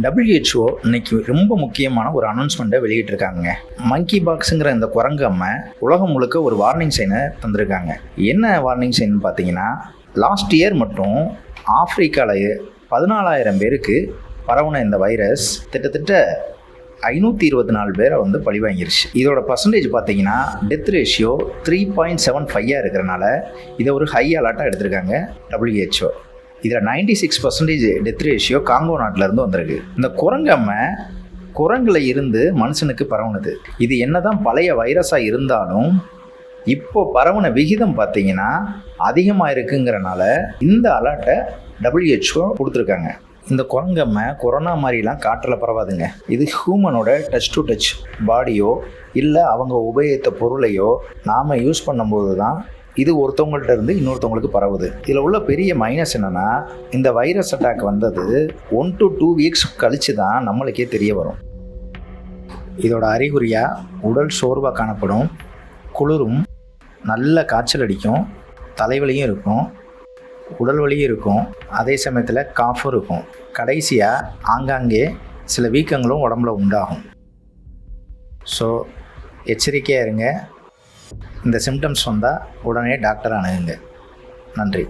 WHO இன்னைக்கு ரொம்ப முக்கியமான ஒரு அனௌன்ஸ்மெண்ட்டை வெளியிட்டிருக்காங்க. மங்கி பாக்ஸுங்கிற இந்த குரங்கு அம்மை உலகம் முழுக்க ஒரு வார்னிங் சைனை தந்திருக்காங்க. என்ன வார்னிங் சைன் பார்த்தீங்கன்னா, லாஸ்ட் இயர் மட்டும் ஆப்பிரிக்காவில் 14,000 பேருக்கு பரவுன இந்த வைரஸ் கிட்டத்தட்ட 524 பேரை பழி வாங்கிருச்சு. இதோட பர்சன்டேஜ் பார்த்தீங்கன்னா டெத் ரேஷியோ 3.75 இருக்கிறனால இதை ஒரு ஹை அலர்ட்டாக எடுத்திருக்காங்க WHO. இதில் 96% டெத் ரேஷியோ காங்கோ நாட்டிலேருந்து வந்திருக்கு. இந்த குரங்கம்மை குரங்குல இருந்து மனுஷனுக்கு பரவுனது. இது என்னதான் பழைய வைரஸாக இருந்தாலும் இப்போ பரவுன விகிதம் பார்த்தீங்கன்னா அதிகமாக இருக்குங்கிறனால இந்த அலர்ட்டை WHO கொடுத்துருக்காங்க. இந்த குரங்கம்மை கொரோனா மாதிரிலாம் காற்றில் பரவாதுங்க. இது ஹியூமனோட டச் டு டச் பாடியோ இல்லை அவங்க உபயோகித்த பொருளையோ நாம் யூஸ் பண்ணும்போது தான் இது ஒருத்தவங்கள்ட்ட இருந்து இன்னொருத்தவங்களுக்கு பரவுது. இதில் உள்ள பெரிய மைனஸ் என்னென்னா, இந்த வைரஸ் அட்டாக் வந்தது 1 to 2 வீக்ஸ் கழித்து தான் நம்மளுக்கே தெரிய வரும். இதோட அறிகுறியாக உடல் சோர்வாக காணப்படும், குளிரும், நல்ல காய்ச்சல் அடிக்கும், தலைவலியும் இருக்கும், உடல் வலியும் இருக்கும், அதே சமயத்தில் காஃபும் இருக்கும். கடைசியாக ஆங்காங்கே சில வீக்கங்களும் உடம்புல உண்டாகும். ஸோ எச்சரிக்கையாக இருங்க. இந்த சிம்டம்ஸ் வந்தால் உடனே டாக்டர் அணுகுங்க. நன்றி.